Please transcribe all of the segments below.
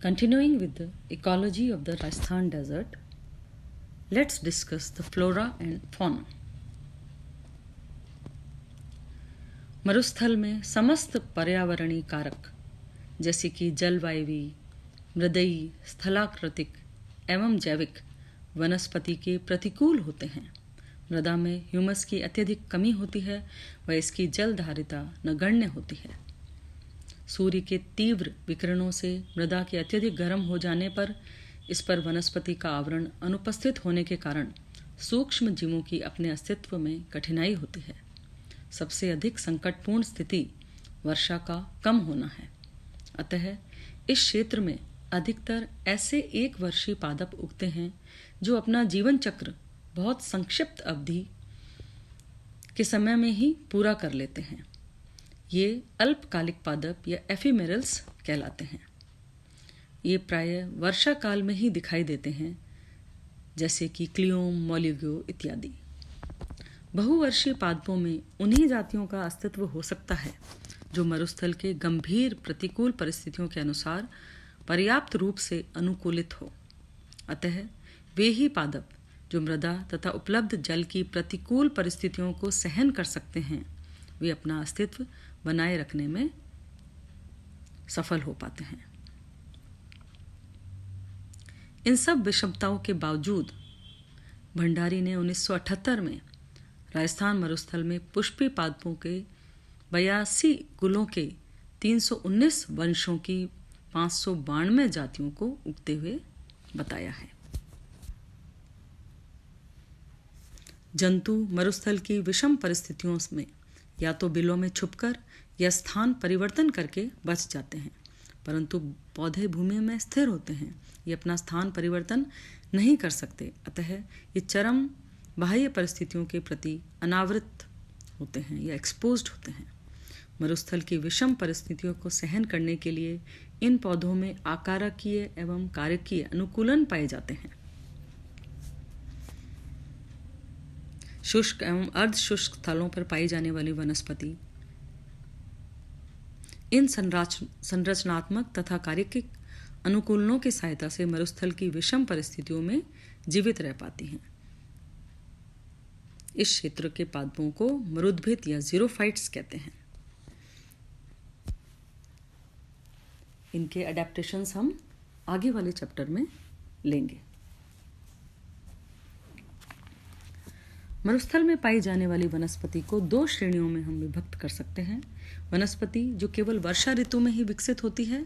Continuing with the ecology of the Rajasthan desert, let's discuss the flora and fauna. मरुस्थल में समस्त पर्यावरणीय कारक जैसे कि जलवायवी, मृदयी, स्थलाकृतिक एवं जैविक वनस्पति के प्रतिकूल होते हैं। मृदा में ह्यूमस की अत्यधिक कमी होती है व इसकी जलधारिता नगण्य होती है। सूर्य के तीव्र विकिरणों से मृदा के अत्यधिक गर्म हो जाने पर इस पर वनस्पति का आवरण अनुपस्थित होने के कारण सूक्ष्म जीवों की अपने अस्तित्व में कठिनाई होती है। सबसे अधिक संकटपूर्ण स्थिति वर्षा का कम होना है। अतः इस क्षेत्र में अधिकतर ऐसे एक वर्षीय पादप उगते हैं जो अपना जीवन चक्र बहुत संक्षिप्त अवधि के समय में ही पूरा कर लेते हैं। ये अल्पकालिक पादप या एफिमेरल्स कहलाते हैं। ये प्रायः वर्षा काल में ही दिखाई देते हैं, जैसे कि क्लियोम, मोलिगो इत्यादि। बहुवर्षीय पादपों में उन्हीं जातियों का अस्तित्व हो सकता है जो मरुस्थल के गंभीर प्रतिकूल परिस्थितियों के अनुसार पर्याप्त रूप से अनुकूलित हो। अतः वे ही पादप जो मृदा तथा उपलब्ध जल की प्रतिकूल परिस्थितियों को सहन कर सकते हैं, वे अपना अस्तित्व बनाए रखने में सफल हो पाते हैं। इन सब विषमताओं के बावजूद भंडारी ने 1978 में राजस्थान मरुस्थल में पुष्पी पादपों के 82 कुलों के 319 वंशों की 592 जातियों को उगते हुए बताया है। जंतु मरुस्थल की विषम परिस्थितियों में या तो बिलों में छुपकर या स्थान परिवर्तन करके बच जाते हैं, परंतु पौधे भूमि में स्थिर होते हैं। ये अपना स्थान परिवर्तन नहीं कर सकते, अतः ये चरम बाह्य परिस्थितियों के प्रति अनावृत होते हैं या एक्सपोज्ड होते हैं। मरुस्थल की विषम परिस्थितियों को सहन करने के लिए इन पौधों में आकारकीय एवं कारकीय अनुकूलन पाए जाते हैं। शुष्क एवं अर्धशुष्क स्थलों पर पाई जाने वाली वनस्पति इन संरचनात्मक तथा कार्यिक अनुकूलनों की सहायता से मरुस्थल की विषम परिस्थितियों में जीवित रह पाती हैं। इस क्षेत्र के पादपों को मरुद्भिद या ज़ीरोफाइट्स कहते हैं। इनके अडेप्टेशंस हम आगे वाले चैप्टर में लेंगे। मरुस्थल में पाई जाने वाली वनस्पति को दो श्रेणियों में हम विभक्त कर सकते हैं। वनस्पति जो केवल वर्षा ऋतु में ही विकसित होती है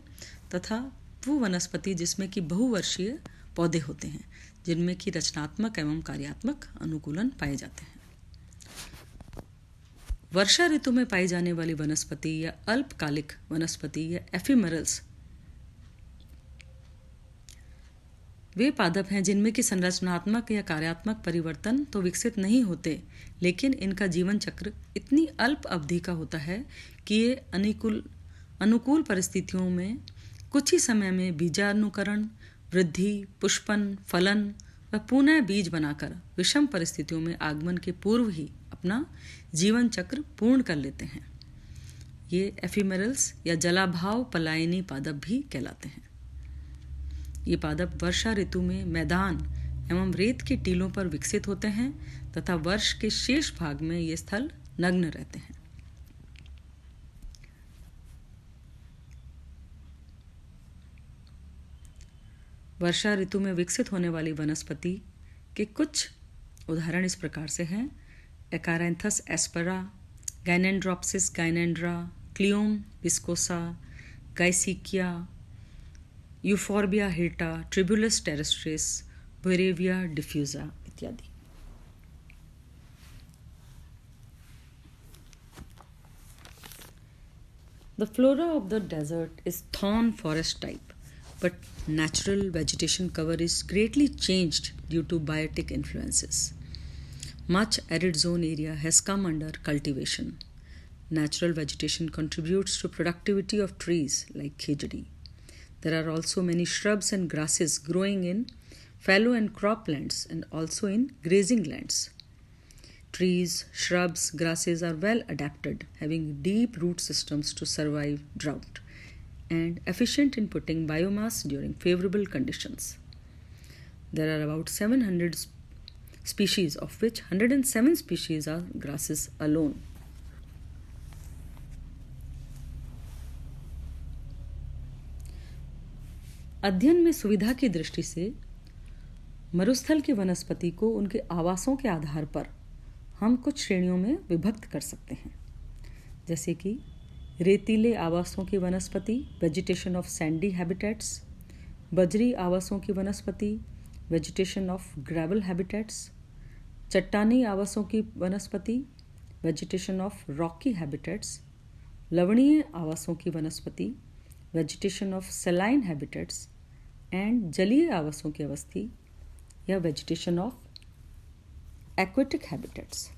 तथा वो वनस्पति जिसमें कि बहुवर्षीय पौधे होते हैं, जिनमें कि रचनात्मक एवं कार्यात्मक अनुकूलन पाए जाते हैं। वर्षा ऋतु में पाई जाने वाली वनस्पति या अल्पकालिक वनस्पति या एफिमेरल्स वे पादप हैं जिनमें कि संरचनात्मक या कार्यात्मक परिवर्तन तो विकसित नहीं होते, लेकिन इनका जीवन चक्र इतनी अल्प अवधि का होता है कि ये अनुकूल परिस्थितियों में कुछ ही समय में बीजाणुकरण, वृद्धि, पुष्पन, फलन व पुनः बीज बनाकर विषम परिस्थितियों में आगमन के पूर्व ही अपना जीवन चक्र पूर्ण कर लेते हैं। ये एफिमेरल्स या जलाभाव पलायनी पादप भी कहलाते हैं। ये पादप वर्षा ऋतु में मैदान एवं रेत के टीलों पर विकसित होते हैं तथा वर्ष के शेष भाग में ये स्थल नग्न रहते हैं। वर्षा ऋतु में विकसित होने वाली वनस्पति के कुछ उदाहरण इस प्रकार से हैं: एकारेंथस एस्परा, गाइनेंड्रोप्सिस गाइनेंड्रा, क्लियोम विस्कोसा, गाइसिकिया, यूफोर्बिया हिर्टा, ट्रिबुलस टेरेस्ट्रिस, बोरेविया डिफ्यूजा इत्यादि। The flora of the desert is thorn forest type, but natural vegetation cover is greatly changed due to biotic influences. Much arid zone area has come under cultivation. Natural vegetation contributes to productivity of trees like khejdi. There are also many shrubs and grasses growing in fallow and croplands and also in grazing lands. Trees, shrubs, grasses are well adapted, having deep root systems to survive drought and efficient in putting biomass during favorable conditions. There are about 700 species, of which 107 species are grasses alone. अध्ययन में सुविधा की दृष्टि से मरुस्थल की वनस्पति को उनके आवासों के आधार पर हम कुछ श्रेणियों में विभक्त कर सकते हैं, जैसे कि रेतीले आवासों की वनस्पति वेजिटेशन ऑफ सैंडी हैबिटेट्स, बजरी आवासों की वनस्पति वेजिटेशन ऑफ ग्रेवल हैबिटेट्स, चट्टानी आवासों की वनस्पति वेजिटेशन ऑफ रॉकी हैबिटेट्स, लवणीय आवासों की वनस्पति वेजिटेशन ऑफ सेलाइन हैबिटेट्स एंड जलीय आवासों की अवस्थी या वेजिटेशन ऑफ एक्वेटिक हैबिटेट्स।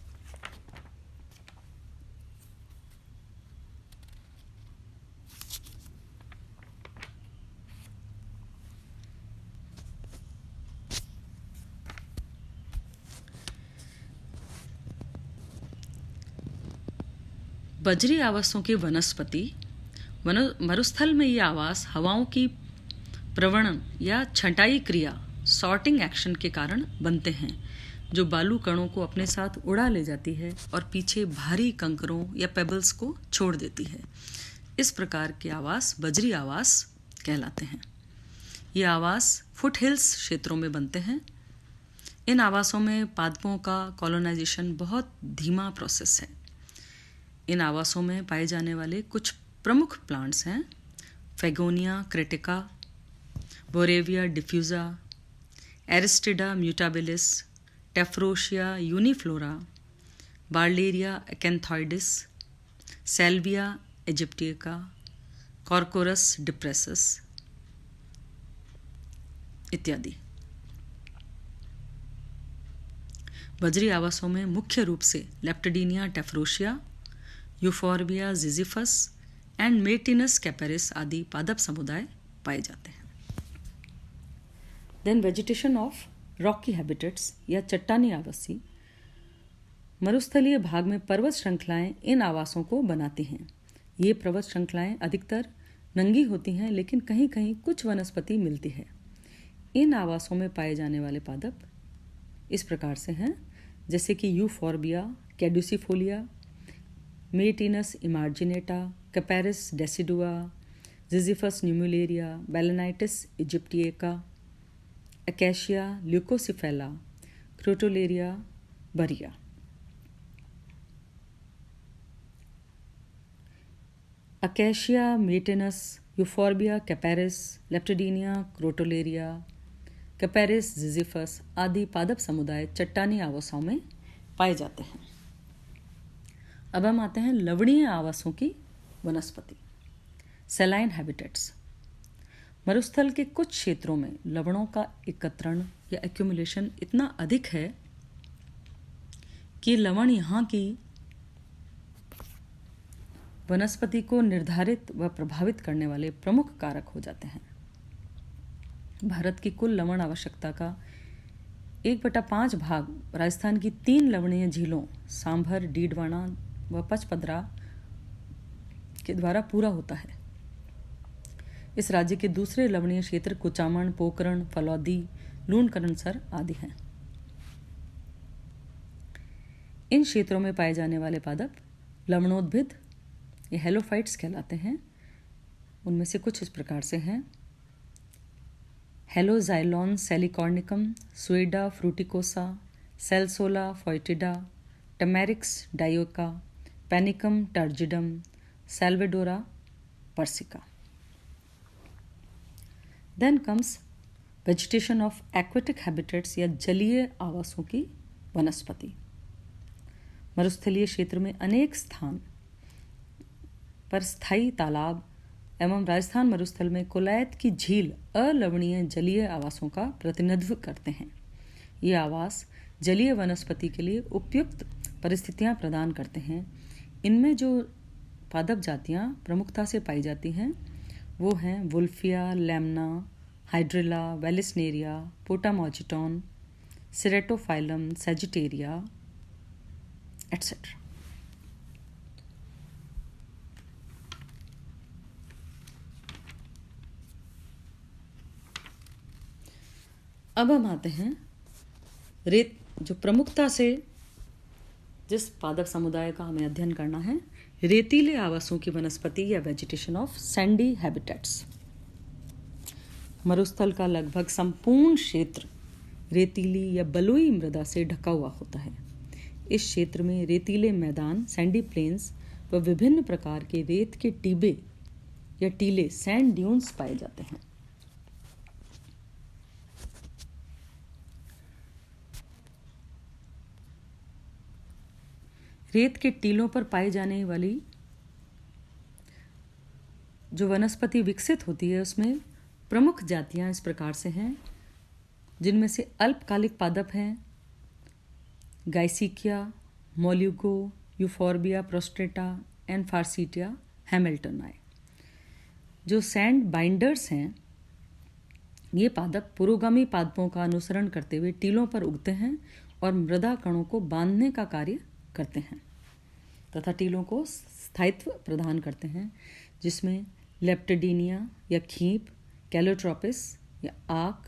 बजरी आवासों की वनस्पति मरुस्थल में ये आवास हवाओं की प्रवणन या छंटाई क्रिया सॉर्टिंग एक्शन के कारण बनते हैं, जो बालू कणों को अपने साथ उड़ा ले जाती है और पीछे भारी कंकरों या पेबल्स को छोड़ देती है। इस प्रकार के आवास बजरी आवास कहलाते हैं। ये आवास फुट हिल्स क्षेत्रों में बनते हैं। इन आवासों में पादपों का कॉलोनाइजेशन बहुत धीमा प्रोसेस है। इन आवासों में पाए जाने वाले कुछ प्रमुख प्लांट्स हैं फेगोनिया क्रिटिका, बोरेविया डिफ्यूजा, एरिस्टिडा म्यूटाबिलिस, टेफ्रोशिया यूनिफ्लोरा, बार्लेरिया एकेंथॉइडिस, सेल्विया इजिप्टिका, कॉर्कोरस डिप्रेसस इत्यादि। बजरी आवासों में मुख्य रूप से Leptadenia Tephrosia, Euphorbia Ziziphus and Maytenus Capparis आदि पादप समुदाय पाए जाते हैं। Then vegetation of rocky habitats या चट्टानी आवासी। मरुस्थलीय भाग में पर्वत श्रृंखलाएं इन आवासों को बनाती हैं। ये पर्वत श्रृंखलाएं अधिकतर नंगी होती हैं, लेकिन कहीं कहीं कुछ वनस्पति मिलती है। इन आवासों में पाए जाने वाले पादप इस प्रकार से हैं, जैसे कि Euphorbia caducifolia, Maytenus emarginata, Capparis decidua, Ziziphus nummularia, Balanites aegyptiaca, Acacia leucocephala, Crotalaria burhia. Acacia, Maytenus, Euphorbia, Capparis, Leptadenia, Crotalaria, Capparis Ziziphus आदि पादप समुदाय चट्टानी आवासों में पाए जाते हैं। अब हम आते हैं लवणीय आवासों की वनस्पति सेलाइन हैबिटेट्स। मरुस्थल के कुछ क्षेत्रों में लवणों का एकत्रण या एक्यूमुलेशन इतना अधिक है कि लवण यहाँ की वनस्पति को निर्धारित व प्रभावित करने वाले प्रमुख कारक हो जाते हैं। भारत की कुल लवण आवश्यकता का 1/5 भाग राजस्थान की 3 लवणीय झीलों सांभर, डीडवाना व पचपदरा के द्वारा पूरा होता है। इस राज्य के दूसरे लवणीय क्षेत्र कुचामन, पोकरण, फलौदी, लूणकरणसर आदि हैं। इन क्षेत्रों में पाए जाने वाले पादप लवणोद्भिद ये हेलोफाइट्स कहलाते हैं। उनमें से कुछ इस प्रकार से हैं Haloxylon salicornicum, Suaeda fruticosa, Salsola foetida, Tamarix dioica, Panicum turgidum, Salvadora persica. Then comes vegetation of aquatic habitats या जलीय आवासों की वनस्पति। मरुस्थलीय क्षेत्र में अनेक स्थान पर स्थायी तालाब एवं राजस्थान मरुस्थल में कोलायत की झील अलवणीय जलीय आवासों का प्रतिनिधित्व करते हैं। ये आवास जलीय वनस्पति के लिए उपयुक्त परिस्थितियां प्रदान करते हैं। इनमें जो पादप जातियां प्रमुखता से पाई जाती हैं वो हैं Wolffia, Lemna, Hydrilla, Vallisneria, Potamogeton, Ceratophyllum, Sagittaria etcetera. अब हम आते हैं रेत, जो प्रमुखता से जिस पादप समुदाय का हमें अध्ययन करना है, रेतीले आवासों की वनस्पति या वेजिटेशन ऑफ सैंडी हैबिटेट्स। मरुस्थल का लगभग संपूर्ण क्षेत्र रेतीली या बलुई मृदा से ढका हुआ होता है। इस क्षेत्र में रेतीले मैदान, सैंडी प्लेन्स व विभिन्न प्रकार के रेत के टीबे या टीले, सैंड ड्यून्स पाए जाते हैं। रेत के टीलों पर पाई जाने वाली जो वनस्पति विकसित होती है उसमें प्रमुख जातियां इस प्रकार से हैं, जिनमें से अल्पकालिक पादप हैं गाइसिकिया, मोल्युगो, यूफोर्बिया प्रोस्ट्रेटा एंड फार्सीटिया हैमिल्टनाई। जो सैंड बाइंडर्स हैं, ये पादप पुरोगामी पादपों का अनुसरण करते हुए टीलों पर उगते हैं और मृदा कणों को बांधने का कार्य करते हैं तथा टीलों को स्थायित्व प्रदान करते हैं, जिसमें लेप्टिडीनिया या खींप, कैलोट्रोपिस या आक,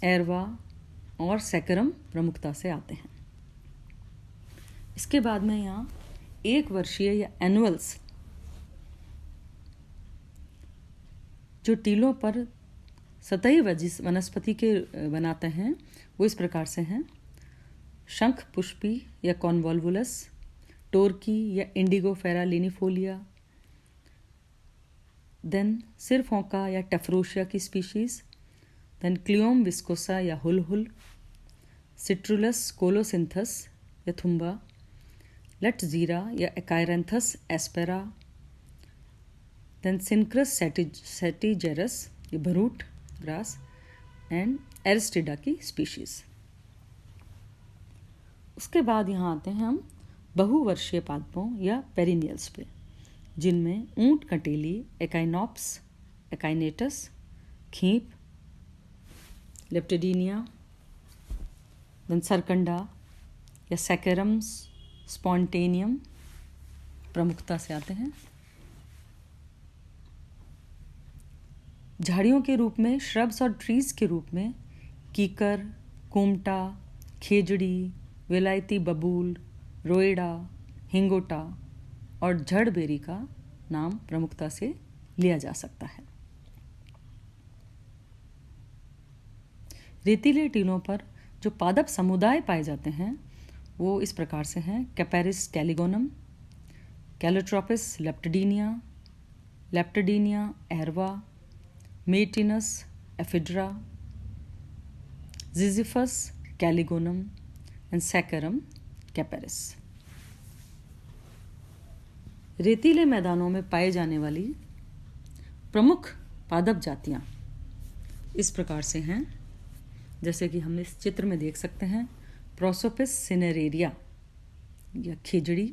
एरवा और सैकरम प्रमुखता से आते हैं। इसके बाद में यहाँ 1 वर्षीय या एनुअल्स जो टीलों पर सतही वनस्पति के बनाते हैं वो इस प्रकार से हैं: शंख पुष्पी या कॉन्वोल्वुलस, टोर्की या इंडिगोफेरा लिनिफोलिया, देन सिरफोंका या टेफ्रोशिया की स्पीशीज, देन क्लियोम विस्कोसा या हुलहुल, सिट्रुलस कोलोसिंथस या थुम्बा, लटजीरा या एकायरेंथस एस्पेरा, देन सिनक्रस सेटिजेरस ये भरूट ग्रास एंड एरिस्टिडा की स्पीशीज। उसके बाद यहाँ आते हैं हम बहुवर्षीय पादपों या पेरिनियल्स पे, जिनमें ऊंट कटेली, एकाइनोप्स, एकाइनेटस, खींप, लेप्टिडीनिया, देन सरकंडा या सैकेरम स्पॉन्टेनियम प्रमुखता से आते हैं। झाड़ियों के रूप में, श्रब्स और ट्रीज के रूप में कीकर, कुमटा, खेजड़ी, विलायती बबूल, रोएडा, हिंगोटा और झड़बेरी का नाम प्रमुखता से लिया जा सकता है। रेतीले टीलों पर जो पादप समुदाय पाए जाते हैं वो इस प्रकार से हैं: Capparis Calligonum, Calotropis Leptadenia, Leptadenia Aerva, Maytenus Ephedra, Ziziphus Calligonum and Saccharum Capparis. रेतीले मैदानों में पाए जाने वाली प्रमुख पादप जातियां इस प्रकार से हैं, जैसे कि हम इस चित्र में देख सकते हैं: प्रोसोपिस सिनेरेरिया या खेजड़ी,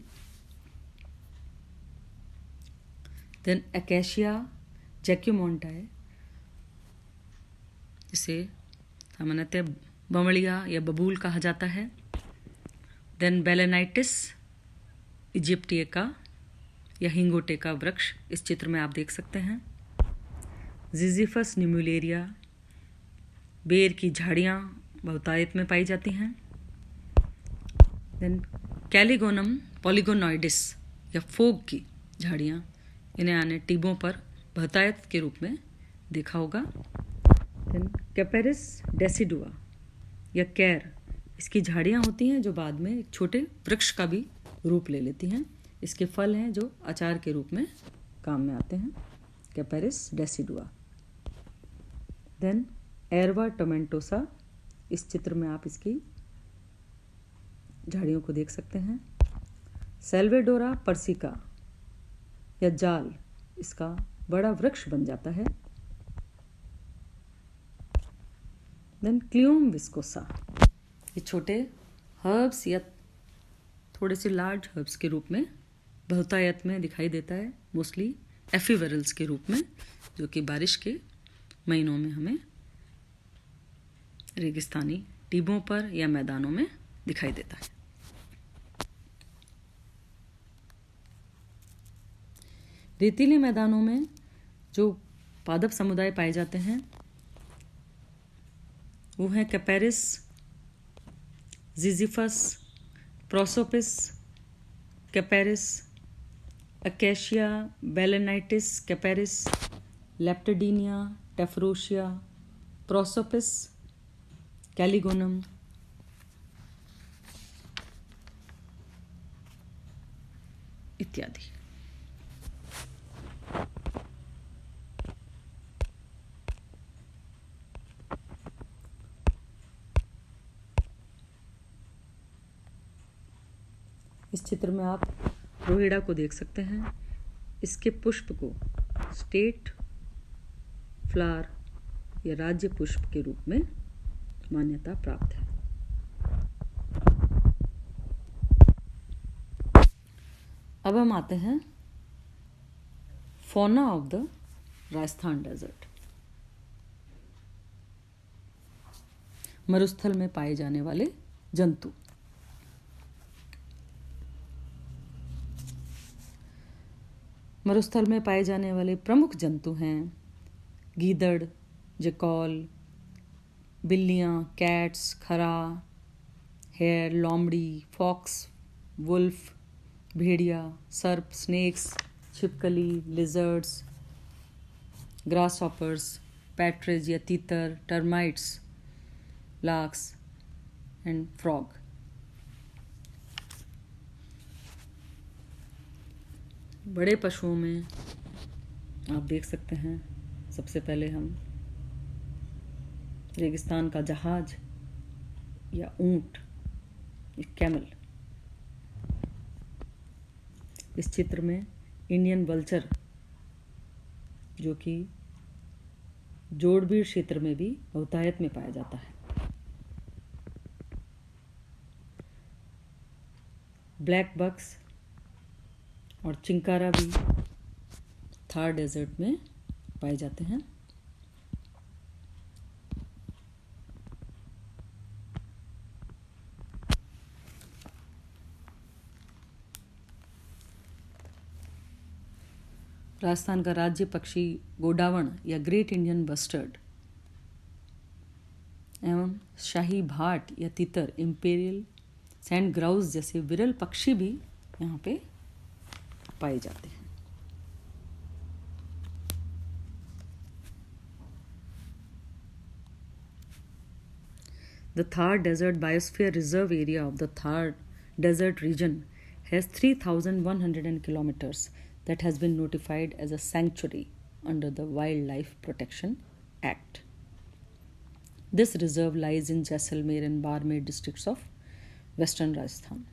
देन एकेशिया जैक्यूमोंटाई, जिसे सामान्यतः बमड़िया या बबूल कहा जाता है, देन बेलेनाइटिस इजिप्टिएका या हिंगोटे का वृक्ष इस चित्र में आप देख सकते हैं, जिजिफस न्यूमुलेरिया, बेर की झाड़ियाँ बहुतायत में पाई जाती हैं, देन कैलिगोनम पॉलीगोनॉइडिस या फोग की झाड़ियाँ, इन्हें आने टीबों पर बहुतायत के रूप में देखा होगा, देन कैपेरिस डेसिडुआ या कैर, इसकी झाड़ियाँ होती हैं जो बाद में एक छोटे वृक्ष का भी रूप ले लेती हैं। इसके फल हैं जो अचार के रूप में काम में आते हैं, कैपेरिस डेसिडुआ। देन एरवा टोमेंटोसा, इस चित्र में आप इसकी झाड़ियों को देख सकते हैं, सेल्वेडोरा पर्सिका या जाल, इसका बड़ा वृक्ष बन जाता है, देन क्लियोम विस्कोसा, ये छोटे हर्ब्स या थोड़े से लार्ज हर्ब्स के रूप में बहुतायत में दिखाई देता है, मोस्टली एफिवरल्स के रूप में, जो कि बारिश के महीनों में हमें रेगिस्तानी टीबों पर या मैदानों में दिखाई देता है। रेतीले मैदानों में जो पादप समुदाय पाए जाते हैं वो हैं कैपेरिस, जिजिफस, प्रोसोपिस, कैपेरिस, अकेशिया, बेलेनाइटिस कैपेरिस, लेप्टिडीनिया, टेफरोशिया, प्रोसोपिस, कैलिगोनम, इत्यादि। इस चित्र में आप रोहिड़ा को देख सकते हैं। इसके पुष्प को स्टेट फ्लावर या राज्य पुष्प के रूप में मान्यता प्राप्त है। अब हम आते हैं fauna of the Rajasthan desert. मरुस्थल में पाए जाने वाले जंतु। मरुस्थल में पाए जाने वाले प्रमुख जंतु हैं गीदड़, जैकॉल, बिल्लियाँ, कैट्स, खरा, हेयर, लोमड़ी, फॉक्स, वुल्फ, भेड़िया, सर्प, स्नेक्स, छिपकली, लिजर्ड्स, ग्रास हॉपर्स, पैट्रिज या तीतर, टर्माइट्स, लार्क्स एंड फ्रॉग। बड़े पशुओं में आप देख सकते हैं, सबसे पहले हम रेगिस्तान का जहाज या ऊंट, कैमल। इस चित्र में इंडियन वल्चर, जो कि जोड़बीड़ क्षेत्र में भी बहुतायत में पाया जाता है। ब्लैक बक्स और चिंकारा भी थार डेजर्ट में पाए जाते हैं। राजस्थान का राज्य पक्षी गोडावण या ग्रेट इंडियन बस्टर्ड एवं शाही भाट या तितर, इंपेरियल सैंड ग्राउस जैसे विरल पक्षी भी यहाँ पे पाए जाते हैं। The Thar Desert Biosphere Reserve area of the Thar Desert region has 3,100 kilometers that has been notified as a sanctuary under the Wildlife Protection Act. This reserve lies in Jaisalmer and Barmer districts of Western Rajasthan.